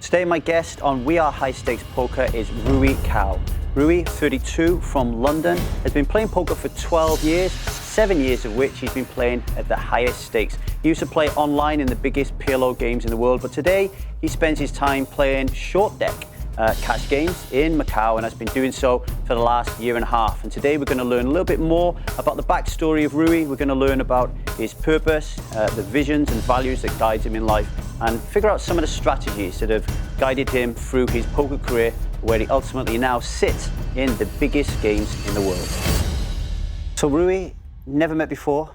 Today my guest on We Are High Stakes Poker is Rui Cao. Rui, 32, from London, has been playing poker for 12 years, 7 years of which he's been playing at the highest stakes. He used to play online in the biggest PLO games in the world, but today he spends his time playing short deck cash games in Macau and has been doing so for the last year and a half. And today we're going to learn a little bit more about the backstory of Rui. We're going to learn about his purpose, the visions and values that guide him in life, and figure out some of the strategies that have guided him through his poker career, where he ultimately now sits in the biggest games in the world. So Rui, never met before?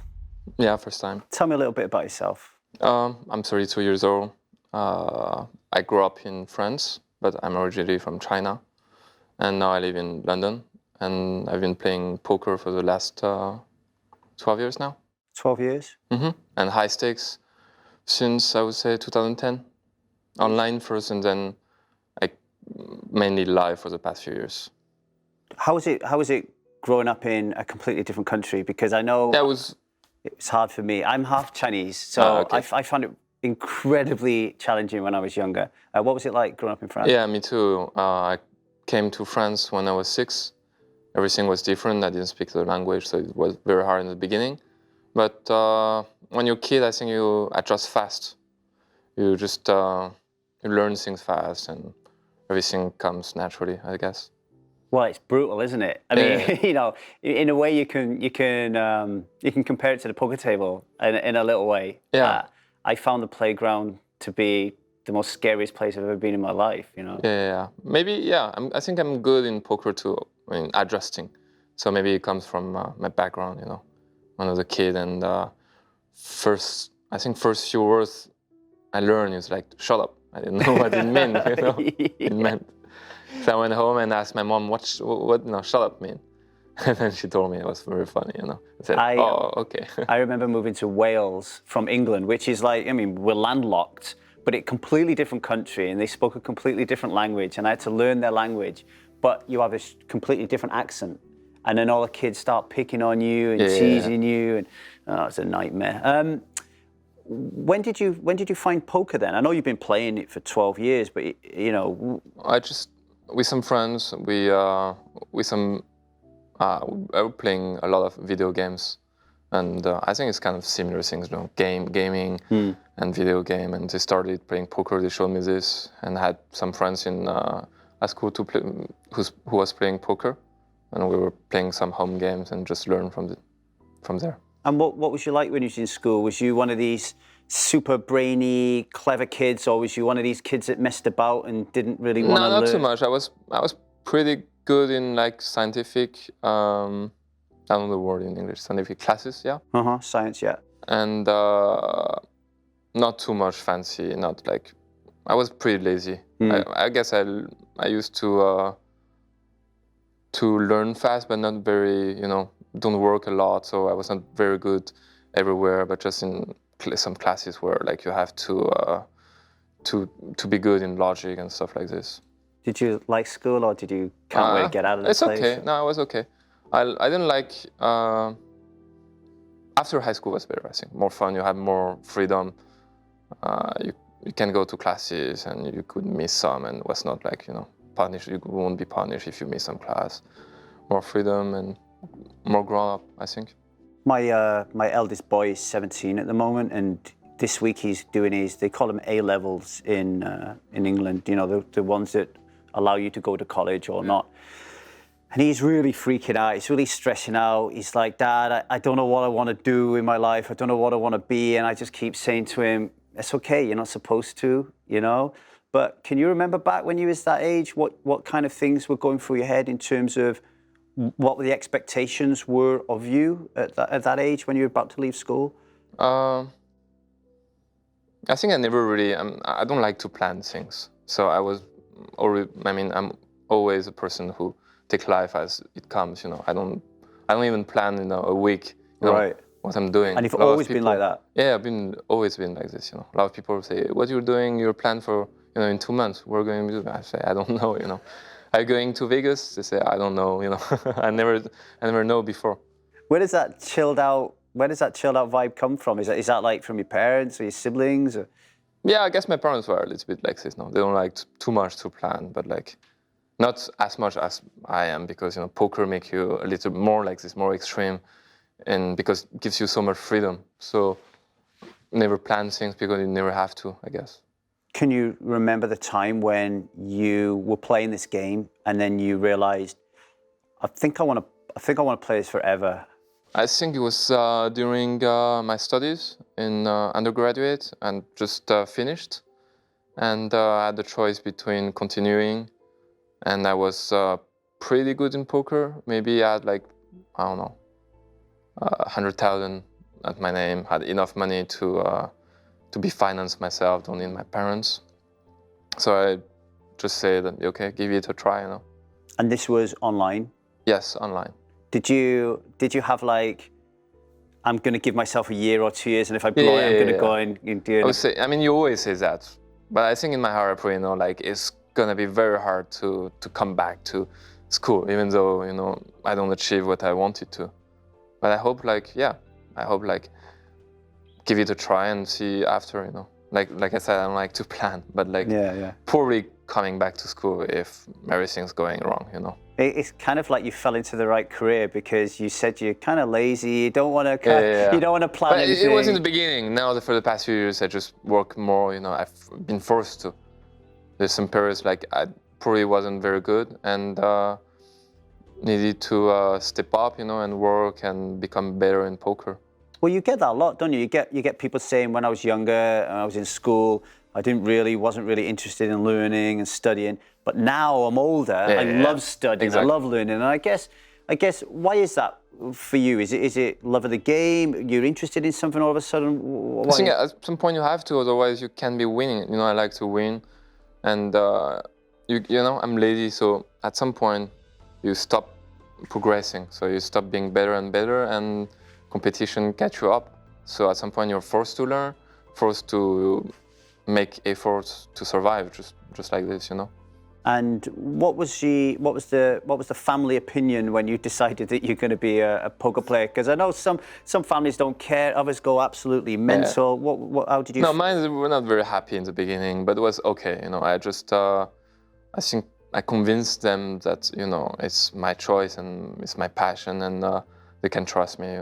Yeah, first time. Tell me a little bit about yourself. I'm 32 years old. I grew up in France, but I'm originally from China. And now I live in London. And I've been playing poker for the last 12 years now. 12 years? Mm-hmm. And high stakes since, I would say, 2010. Online first, and then mainly live for the past few years. How was it growing up in a completely different country? Because I know it was hard for me. I'm half Chinese, so okay. I found it incredibly challenging when I was younger. What was it like growing up in France? Yeah, me too. I came to France when I was 6. Everything was different. I didn't speak the language, so it was very hard in the beginning. But when you're a kid, I think you adjust fast. You just you learn things fast, and everything comes naturally, I guess. Well, it's brutal, isn't it? I mean, you know, in a way, you can compare it to the poker table in a little way. Yeah. I found the playground to be the most scariest place I've ever been in my life. You know. Yeah. Maybe. Yeah. I think I'm good in poker too. I mean, adjusting. So maybe it comes from my background. You know, when I was a kid, and first few words I learned is like "shut up." I didn't know what it meant. You know, it meant. So I went home and asked my mom, what no, shut up mean? And then she told me. It was very funny, you know. I said, oh, okay. I remember moving to Wales from England, which is like, I mean, we're landlocked, but a completely different country, and they spoke a completely different language, and I had to learn their language, but you have a completely different accent, and then all the kids start picking on you and teasing you, and it's a nightmare. When did you find poker then? I know you've been playing it for 12 years, but you know. With some friends, we were playing a lot of video games, and I think it's kind of similar things, you know, gaming and video game. And they started playing poker. They showed me this, and I had some friends in at school to play who was playing poker, and we were playing some home games and just learn from there. And what was you like when you was in school? Was you one of these super brainy, clever kids, or was you one of these kids that messed about and didn't really want to learn? No, not too much. I was pretty good in like scientific, I don't know the word in English, scientific classes, yeah. Science, yeah. And not too much fancy, not like, I was pretty lazy. I guess I used to learn fast, but not very, you know, don't work a lot, so I was not very good everywhere, but just in some classes where like you have to be good in logic and stuff like this. Did you like school, or did you can't wait to get out of the place? It's okay. No, it was okay. I didn't like after high school was better. I think more fun. You have more freedom. You can go to classes and you could miss some, and it was not like, you know, punished. You won't be punished if you miss some class. More freedom and more grown up, I think. My eldest boy is 17 at the moment, and this week he's doing they call them A-levels in England, you know, the ones that allow you to go to college or not. And he's really freaking out, he's really stressing out. He's like, Dad, I don't know what I want to do in my life, I don't know what I want to be, and I just keep saying to him, it's okay, you're not supposed to, you know? But can you remember back when you was that age, what kind of things were going through your head in terms of what the expectations were of you at that age when you were about to leave school? I think I never really, I don't like to plan things. So I'm always a person who takes life as it comes, you know. I don't even plan, you know, a week, you know, what I'm doing. And you've always been like that? Yeah, I've always been like this, you know. A lot of people say, what you're doing, your plan for, you know, in 2 months, we're going to do that. I say, I don't know, you know. Are you going to Vegas? They say, I don't know, you know. I never know before. Where does that chilled out vibe come from? Is that like from your parents or your siblings? Or? Yeah, I guess my parents were a little bit like this. No, they don't like too much to plan, but like not as much as I am, because poker make you a little more like this, more extreme, and because it gives you so much freedom. So never plan things because you never have to, I guess. Can you remember the time when you were playing this game and then you realized, I think I want to play this forever? I think it was during my studies in undergraduate and just finished, and I had the choice between continuing, and I was pretty good in poker. Maybe I had like, I don't know, 100,000 at my name, had enough money to be financed myself, don't need my parents. So I just said, okay, give it a try. And this was online? Yes, online. Did you have like, I'm going to give myself a year or 2 years, and if I blow it, I'm going to go and do it? I would say, you always say that, but I think in my heart, I probably know, like, it's going to be very hard to come back to school, even though, I don't achieve what I wanted to. But I hope, give it a try and see after, Like I said, I don't like to plan, but probably coming back to school if everything's going wrong. It's kind of like you fell into the right career, because you said you're kind of lazy, you don't want to you don't want to plan but anything. It was in the beginning. Now for the past few years, I just work more. I've been forced to. There's some periods like I probably wasn't very good and needed to step up, and work and become better in poker. Well, you get that a lot, don't you? You get people saying, when I was younger, I was in school, I wasn't really interested in learning and studying. But now I'm older, I love studying, exactly. I love learning. And I guess, why is that for you? Is it love of the game? You're interested in something all of a sudden? I think at some point you have to, otherwise you can't be winning. I like to win, and I'm lazy. So at some point you stop progressing. So you stop being better and better, and competition catch you up. So at some point you're forced to learn, forced to make efforts to survive, just like this. And what was the family opinion when you decided that you're going to be a poker player? Because I know some families don't care, others go absolutely mental. Yeah. How did you? No, mine were not very happy in the beginning, but it was okay. I just I think I convinced them that it's my choice and it's my passion, and they can trust me.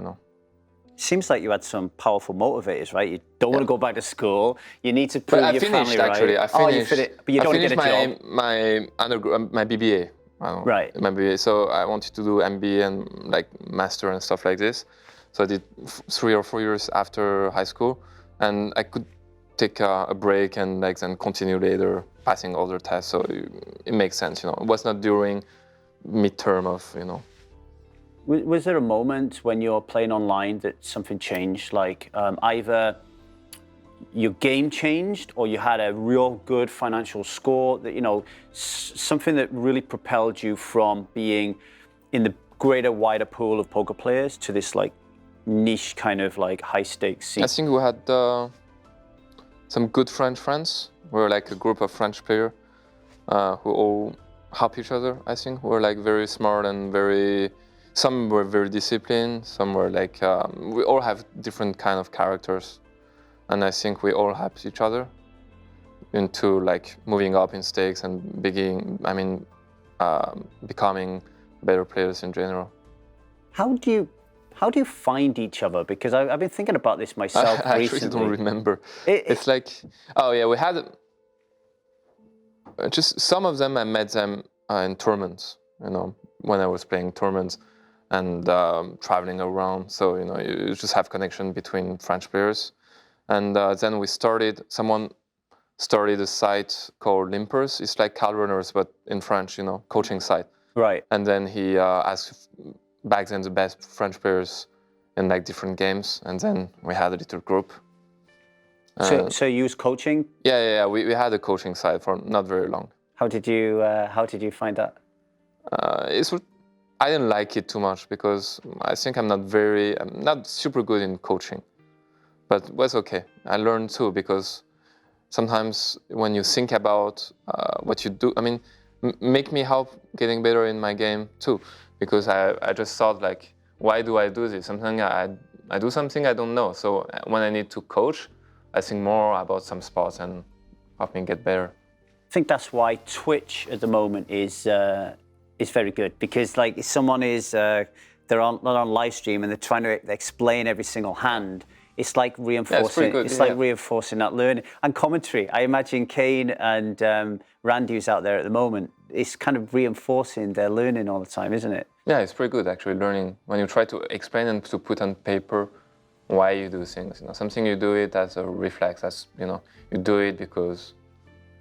Seems like you had some powerful motivators, right? You don't want to go back to school. You need to prove your family right. Actually, I finished. But you don't want to get a job. My BBA. Right. My BBA. So I wanted to do MBA and like master and stuff like this. So I did 3 or 4 years after high school, and I could take a break and then continue later, passing other tests. So it makes sense. It was not during midterm of. Was there a moment when you're playing online that something changed? Like either your game changed, or you had a real good financial score, that something that really propelled you from being in the greater, wider pool of poker players to this like niche kind of like high stakes scene? I think we had some good French friends. We were like a group of French players who all help each other. I think we were like very smart and very. Some were very disciplined, some were like, we all have different kind of characters. And I think we all help each other into like moving up in stakes and becoming better players in general. How do you find each other? Because I've been thinking about this myself recently. I actually don't remember. It's like, we had, just some of them, I met them in tournaments, when I was playing tournaments. And traveling around, so you just have connection between French players. And then someone started a site called Limpers. It's like Cal Runners, but in French, coaching site. Right. And then he asked back then the best French players in like different games, and then we had a little group. So you use coaching? Yeah. We had a coaching site for not very long. How did you find that? I didn't like it too much because I think I'm not super good in coaching, but it was okay. I learned too, because sometimes when you think about what you do, make me help getting better in my game too, because I just thought like, why do I do this? Sometimes I do something I don't know. So when I need to coach, I think more about some sports and help me get better. I think that's why Twitch at the moment is very good, because like if someone is they're on live stream and they're trying to explain every single hand. It's like reinforcing. Good, it's like reinforcing that learning and commentary. I imagine Kane and Randy, who's out there at the moment, it's kind of reinforcing their learning all the time, isn't it? Yeah, it's pretty good actually learning when you try to explain and to put on paper why you do things. You know, something you do it as a reflex, as you know, you do it because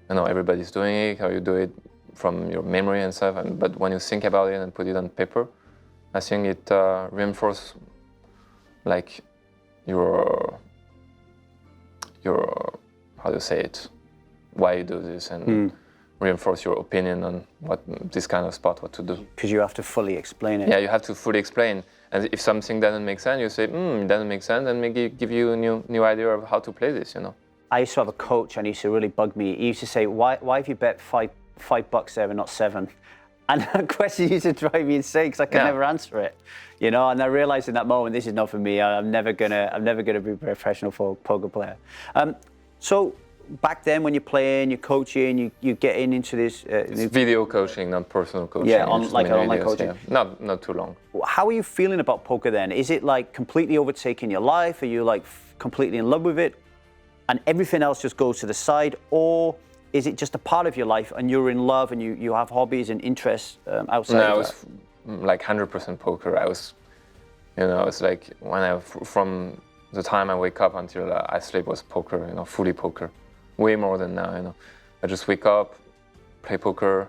you know everybody's doing it, or you do it from your memory and stuff. But when you think about it and put it on paper, I think it reinforces like your how do you say it, why you do this, and reinforce your opinion on what this kind of sport, what to do. Because you have to fully explain it. Yeah, you have to fully explain. And if something doesn't make sense, you say, it doesn't make sense, and maybe give you a new idea of how to play this, you know. I used to have a coach and he used to really bug me. He used to say, why have you bet $5 there and not 7? And that question used to drive me insane because I could never answer it, you know. And I realized in that moment, this is not for me. I'm never gonna be a professional poker player. So back then, when you're playing, you're coaching, you're getting into this. It's video coaching, not personal coaching. Yeah, like online coaching. Yeah. Not too long. How are you feeling about poker then? Is it like completely overtaking your life? Are you like completely in love with it, and everything else just goes to the side, or is it just a part of your life and you're in love and you have hobbies and interests outside of that? I was like 100% poker. I was, you know, it's like from the time I wake up until I sleep was poker, you know, fully poker. Way more than now, you know. I just wake up, play poker,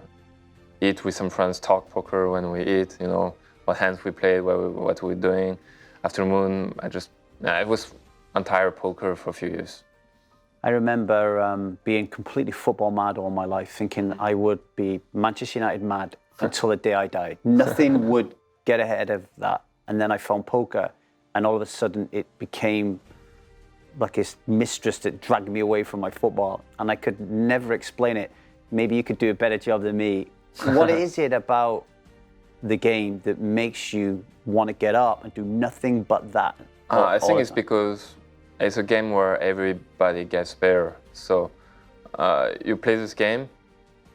eat with some friends, talk poker when we eat, you know, what hands we played, what we're doing. Afternoon, it was entire poker for a few years. I remember being completely football mad all my life, thinking I would be Manchester United mad until the day I died. Nothing would get ahead of that. And then I found poker, and all of a sudden it became like this mistress that dragged me away from my football, and I could never explain it. Maybe you could do a better job than me. What is it about the game that makes you want to get up and do nothing but that? I think it's because it's a game where everybody gets better. So you play this game,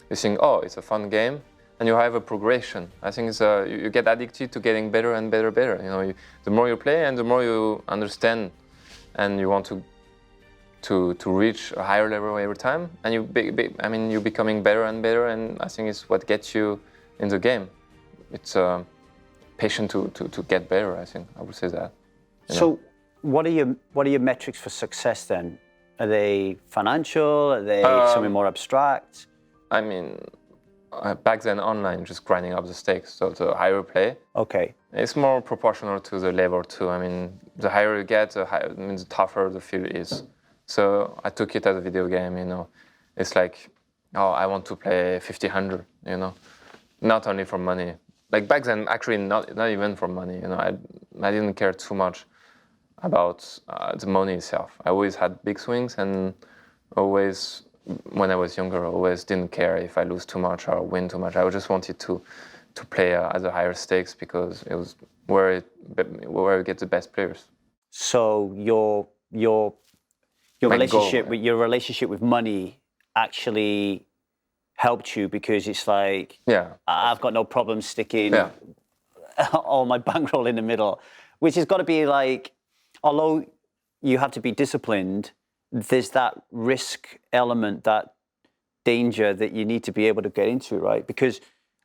you think, oh, it's a fun game, and you have a progression. I think it's you get addicted to getting better and better. You know, the more you play and the more you understand, and you want to reach a higher level every time, and you're becoming better and better. And I think it's what gets you in the game. It's patient to get better. I think I would say that. So, what are your metrics for success then? Are they financial? Are they something more abstract? I mean, back then online, just grinding up the stakes. So the higher you play, okay, it's more proportional to the level too. I mean, the higher you get, the tougher the field is. So I took it as a video game. You know, it's like, oh, I want to play 50-100. You know, not only for money. Like back then, actually, not even for money. You know, I didn't care too much about the money itself. I always had big swings, and always, when I was younger, I always didn't care if I lose too much or win too much. I just wanted to play at the higher stakes because it was where you get the best players. So your relationship with money actually helped you, because it's like, I've got no problem sticking all my bankroll in the middle, which has got to be like, although you have to be disciplined, there's that risk element, that danger that you need to be able to get into, right? Because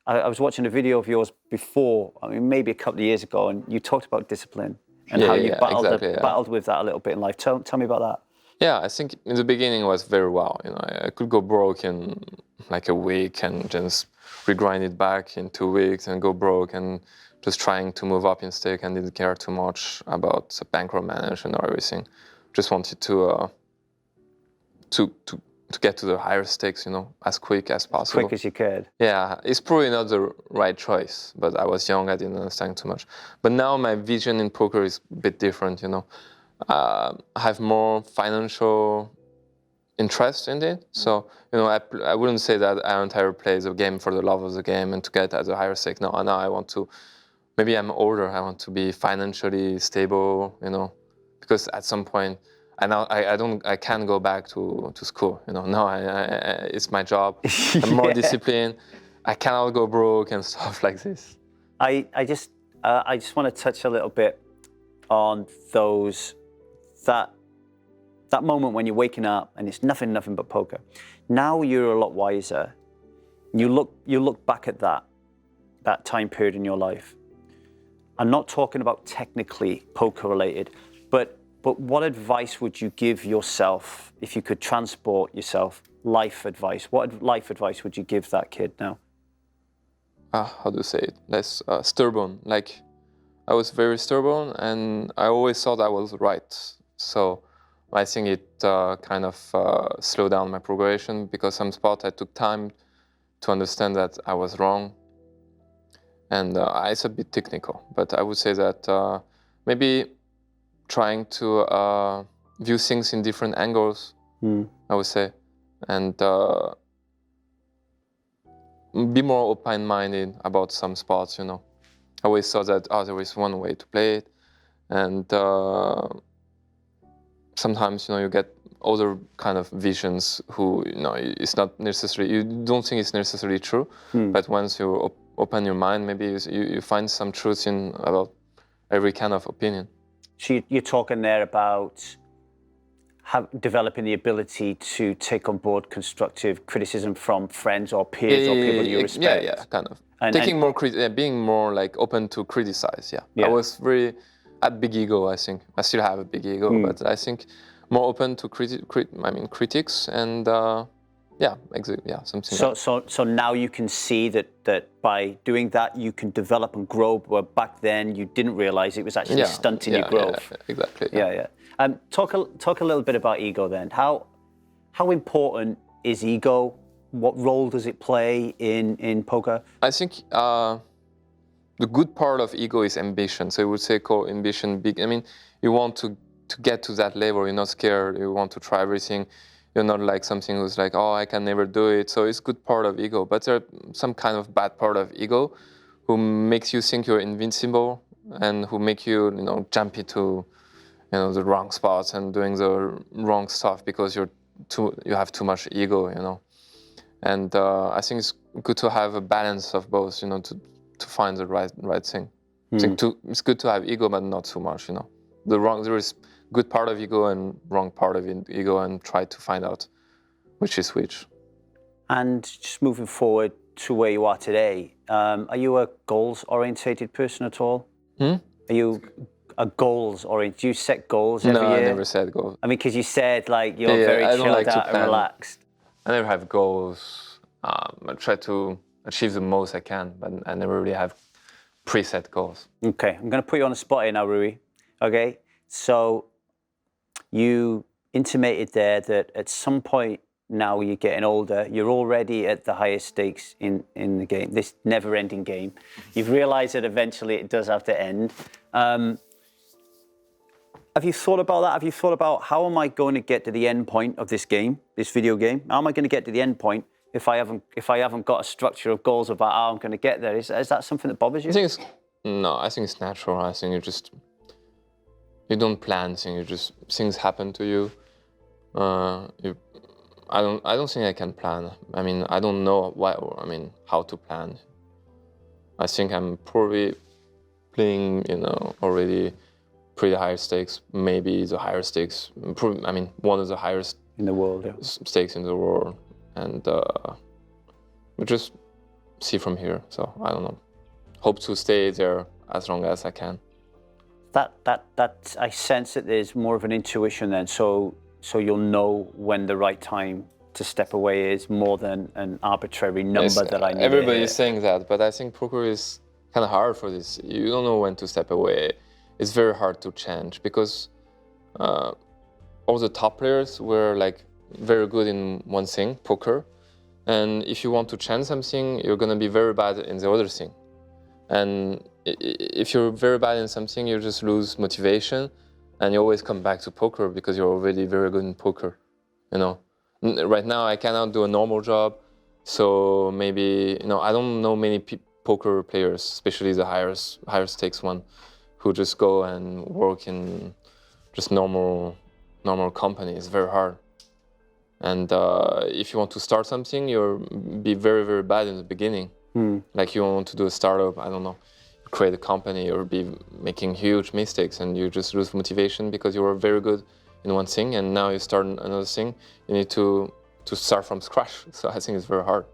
I was watching a video of yours before, I mean, maybe a couple of years ago, and you talked about discipline and how you battled with that a little bit in life. Tell me about that. Yeah, I think in the beginning it was very well. You know, I could go broke in like a week and just regrind it back in 2 weeks and go broke, and just trying to move up in stake and didn't care too much about the bankroll management or everything. Just wanted to get to the higher stakes, you know, as quick as possible. Quick as you could. Yeah, it's probably not the right choice, but I was young, I didn't understand too much. But now my vision in poker is a bit different, you know. I have more financial interest in it. So, you know, I wouldn't say that I entirely play the game for the love of the game and to get at a higher stake. No, I want to, maybe I'm older, I want to be financially stable, you know, because at some point I can't go back to school. No, it's my job. I'm more disciplined. I cannot go broke and stuff like this. I just want to touch a little bit on that moment when you're waking up and it's nothing but poker. Now you're a lot wiser. You look back at that time period in your life. I'm not talking about technically poker related, but what advice would you give yourself if you could transport yourself? Life advice. What life advice would you give that kid now? How do you say it? Less stubborn. Like, I was very stubborn, and I always thought I was right. So I think it kind of slowed down my progression, because some sport I took time to understand that I was wrong. And it's a bit technical, but I would say that maybe trying to view things in different angles, I would say, and be more open-minded about some sports. I always thought that there is one way to play it, and sometimes you get other kind of visions who it's not necessarily, you don't think it's necessarily true, but once you open your mind, maybe you find some truth in about every kind of opinion. So you're talking there about developing the ability to take on board constructive criticism from friends or peers or people you respect. Yeah, kind of. Being more like open to criticize. Yeah. I was very at big ego. I think I still have a big ego, but I think more open to critics and something. So now you can see that by doing that you can develop and grow. Where back then you didn't realize it was actually stunting your growth. Yeah, exactly. Yeah. Talk a little bit about ego then. How important is ego? What role does it play in poker? I think the good part of ego is ambition. So I would say call ambition big. You want to get to that level. You're not scared. You want to try everything. You're not like something who's like, oh, I can never do it. So it's good part of ego. But there are some kind of bad part of ego who makes you think you're invincible and who make you, jump into the wrong spots and doing the wrong stuff because you have too much ego, And I think it's good to have a balance of both, to find the right thing. I think it's good to have ego, but not too much, There is good part of ego and wrong part of ego, and try to find out which is which. And just moving forward to where you are today, are you a goals-orientated person at all? Are you a goals-oriented? Do you set goals every year? No, I never set goals. Because you said you're very chilled out and relaxed. I never have goals. I try to achieve the most I can, but I never really have preset goals. Okay, I'm going to put you on the spot here now, Rui. Okay, so you intimated there that at some point now you're getting older, you're already at the highest stakes in the game, this never-ending game. You've realized that eventually it does have to end. Have you thought about that? Have you thought about how am I going to get to the end point of this game, this video game? How am I going to get to the end point if I haven't got a structure of goals about how I'm going to get there? Is that something that bothers you? I think it's natural. I think you don't plan things. Things happen to you. I don't think I can plan. I don't know how to plan. I think I'm probably playing, already pretty high stakes, maybe the higher stakes. One of the highest in the world, stakes in the world, and we just see from here. So I don't know. Hope to stay there as long as I can. That I sense that there's more of an intuition then. So you'll know when the right time to step away is, more than an arbitrary number that I need. Everybody's saying that, but I think poker is kind of hard for this. You don't know when to step away. It's very hard to change because all the top players were very good in one thing, poker. And if you want to change something, you're going to be very bad in the other thing. And if you're very bad in something, you just lose motivation, and you always come back to poker because you're already very good in poker. Right now I cannot do a normal job, so maybe I don't know many poker players, especially the higher stakes one, who just go and work in just normal normal company. It's very hard. And if you want to start something, you'll be very, very bad in the beginning. Like you want to do a startup, I don't know, create a company, you'll be making huge mistakes and you just lose motivation because you were very good in one thing and now you start another thing. You need to start from scratch. So I think it's very hard.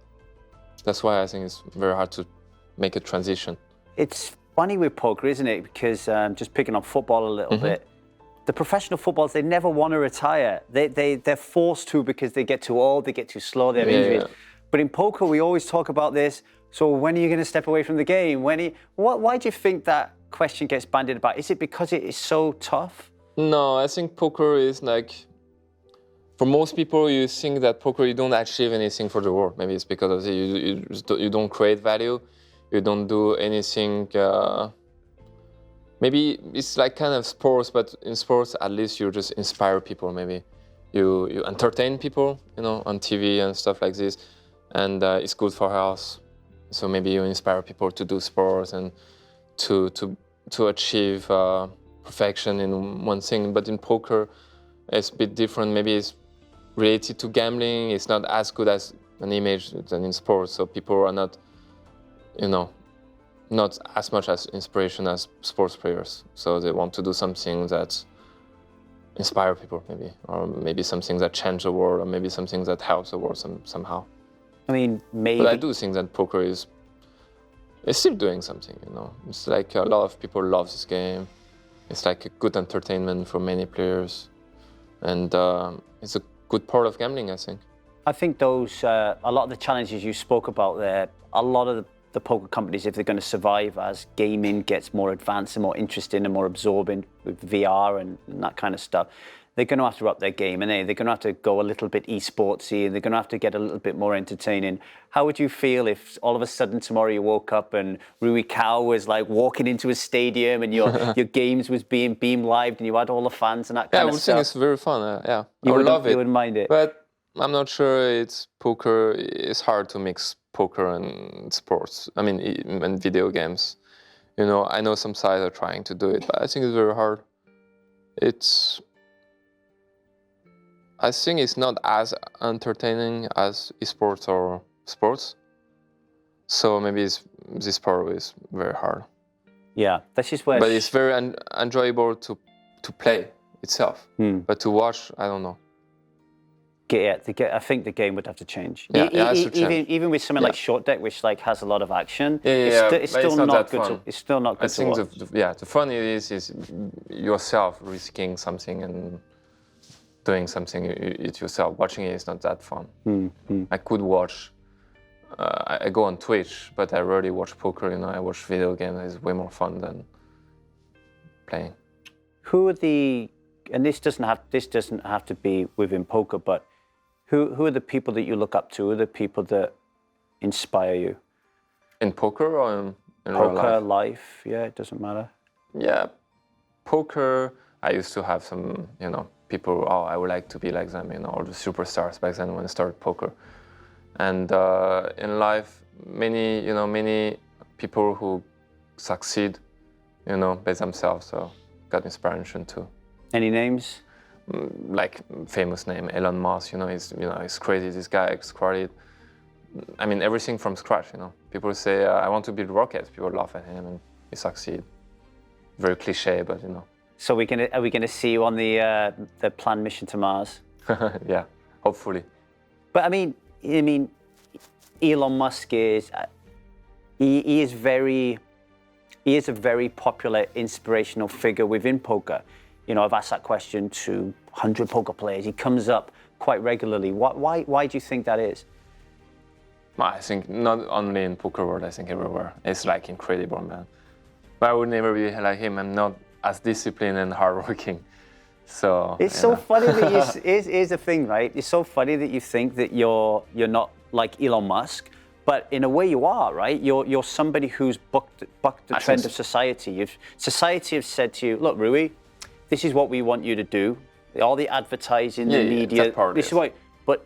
That's why I think it's very hard to make a transition. It's funny with poker, isn't it? Because just picking on football a little bit, the professional footballers, they never want to retire. They're forced to because they get too old, they get too slow, they have injuries. But in poker, we always talk about this. So when are you going to step away from the game? Why do you think that question gets bandied about? Is it because it is so tough? No, I think poker is like, for most people, you think that poker, you don't achieve anything for the world. Maybe it's because of you don't create value, you don't do anything. Maybe it's like kind of sports, but in sports, at least you just inspire people. Maybe you entertain people, on TV and stuff like this, and it's good for health. So maybe you inspire people to do sports and to achieve perfection in one thing. But in poker, it's a bit different. Maybe it's related to gambling. It's not as good as an image than in sports. So people are not, not as much as inspiration as sports players. So they want to do something that inspire people, maybe, or maybe something that change the world, or maybe something that helps the world somehow. I mean, maybe. But I do think that poker is still doing something, It's like a lot of people love this game. It's like a good entertainment for many players. And it's a good part of gambling, I think. I think those, a lot of the challenges you spoke about there, a lot of the poker companies, if they're going to survive as gaming gets more advanced and more interesting and more absorbing with VR and that kind of stuff, they're going to have to up their game, and they're going to have to go a little bit eSportsy, and they're going to have to get a little bit more entertaining. How would you feel if all of a sudden tomorrow you woke up and Rui Cao was like walking into a stadium and your games was being beamed live and you had all the fans and that kind of stuff? Yeah, I would think it's very fun. Yeah, I would love it. You wouldn't mind it, but I'm not sure it's poker. It's hard to mix poker and sports. I mean, and video games. I know some sites are trying to do it, but I think it's very hard. I think it's not as entertaining as esports or sports. So maybe this part is very hard. Yeah, that's just where. But it's very enjoyable to play itself. But to watch, I don't know. I think the game would have to change. Even with something like Short Deck, which has a lot of action, it's still not good. It's still not good to watch. I think the fun is yourself risking something and doing something it yourself. Watching it is not that fun. I could watch. I go on Twitch, but I rarely watch poker. I watch video games. It's way more fun than playing. Who are and this doesn't have to be within poker, but who are the people that you look up to? Who are the people that inspire you? In poker or in poker, real life? Yeah, it doesn't matter. Yeah, poker. I used to have some, people. Oh, I would like to be like them. All the superstars back then when I started poker. And in life, many people who succeed, by themselves. So got inspiration too. Any names? Like famous name, Elon Musk. He's crazy. This guy created. I mean, everything from scratch. People say, I want to build rockets. People laugh at him, and he succeed. Very cliche, but So are we gonna see you on the planned mission to Mars? Yeah, hopefully. But I mean, Elon Musk is he is a very popular, inspirational figure within poker. I've asked that question to 100 poker players. He comes up quite regularly. Why do you think that is? I think not only in poker world, I think everywhere. It's incredible, man. But I would never be like him. I'm not as disciplined and hardworking. So it's so funny that here's the thing, right? It's so funny that you think that you're not like Elon Musk, but in a way you are, right? You're somebody who's bucked the trend of society. Society have said to you, look, Rui, this is what we want you to do. All the advertising, the media, this is what.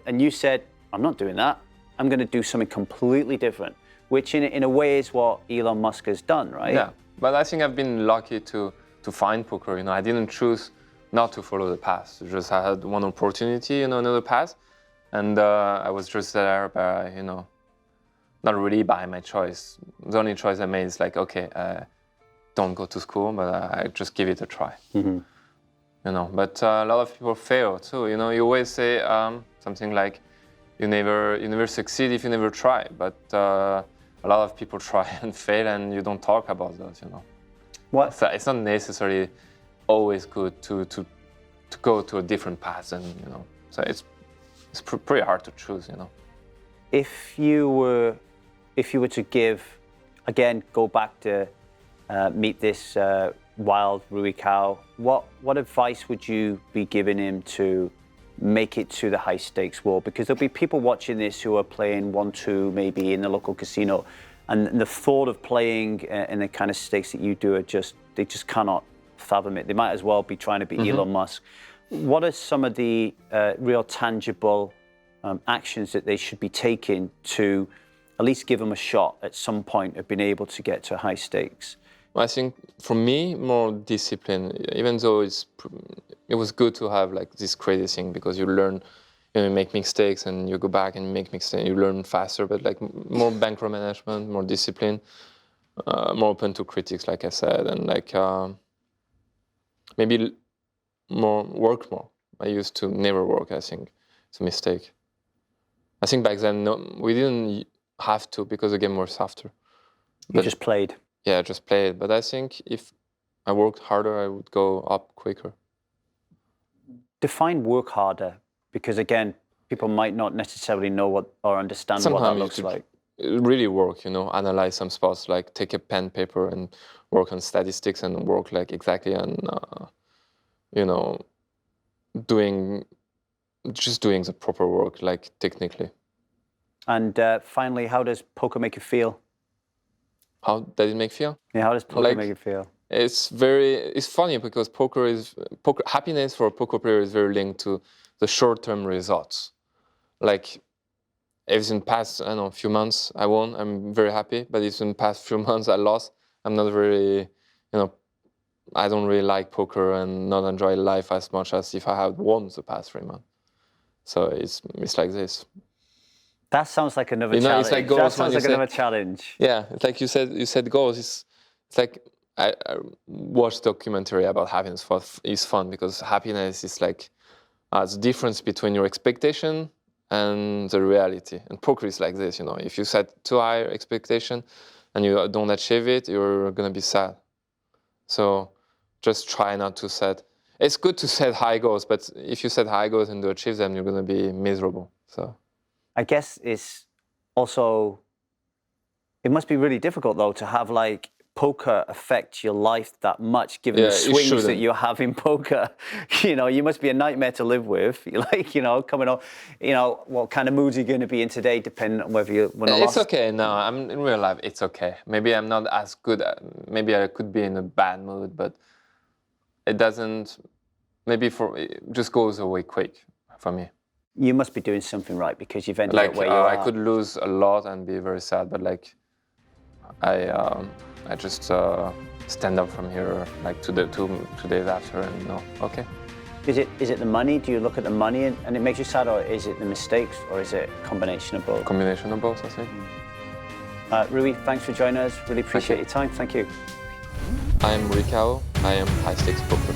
And you said, I'm not doing that. I'm going to do something completely different, which in a way is what Elon Musk has done, right? Yeah, but I think I've been lucky to find poker. I didn't choose not to follow the path. Just I had one opportunity, another path, and I was just there by, not really by my choice. The only choice I made is like, okay, don't go to school, but I just give it a try. Mm-hmm. But a lot of people fail too. You always say something like, you never succeed if you never try. But a lot of people try and fail, and you don't talk about those. What? So it's not necessarily always good to go to a different path, and so it's pretty hard to choose. If you were to give, again, go back to meet this wild Rui Cao, what advice would you be giving him to make it to the high stakes world? Because there'll be people watching this who are playing 1-2 maybe in the local casino, and the thought of playing in the kind of stakes that you do they just cannot fathom it. They might as well be trying to be Elon Musk. What are some of the real tangible actions that they should be taking to at least give them a shot at some point of being able to get to high stakes? I think for me, more discipline. Even though it was good to have like this crazy thing, because you learn, you make mistakes and you go back and make mistakes. You learn faster, but like more bankroll management, more discipline, more open to critics, like I said, and like maybe work more. I used to never work. I think it's a mistake. I think back then we didn't have to, because the game was softer. You just played. Yeah, I just played. But I think if I worked harder, I would go up quicker. Define work harder, because again, people might not necessarily know what or understand what that looks like. Really work, analyze some spots, like take a pen, paper, and work on statistics and work like exactly on, doing the proper work, like technically. And finally, how does poker make you feel? How does it make you feel? Yeah, how does poker make you feel? It's funny, because happiness for a poker player is very linked to the short-term results. Like, if in the past, few months I won, I'm very happy. But if in the past few months I lost, I'm not very, I don't really like poker and not enjoy life as much as if I had won the past 3 months. So it's like this. That sounds like another challenge. It's like goals. That sounds like another challenge. Yeah, it's like you said goals. It's like I watched documentary about happiness. It's fun, because happiness is like the difference between your expectation and the reality. And poker is like this. If you set too high expectation and you don't achieve it, you're gonna be sad. So just try not to set. It's good to set high goals, but if you set high goals and to achieve them, you're gonna be miserable. So. I guess it's also, it must be really difficult though to have like poker affect your life that much, given the swings that you have in poker. You must be a nightmare to live with. Like, coming up, what kind of mood are you going to be in today, depending on whether you win or lost? It's okay. No, I'm in real life. It's okay. Maybe I'm not as good. Maybe I could be in a bad mood, but it doesn't. Maybe it just goes away quick for me. You must be doing something right, because you've ended up where you are. I could lose a lot and be very sad, but like I just stand up from here like 2 days after, and okay. Is it the money? Do you look at the money and it makes you sad, or is it the mistakes, or is it a combination of both? Combination of both, I think. Rui, thanks for joining us. Really appreciate your time. Thank you. I am Rui Cao. I am High Stakes Poker.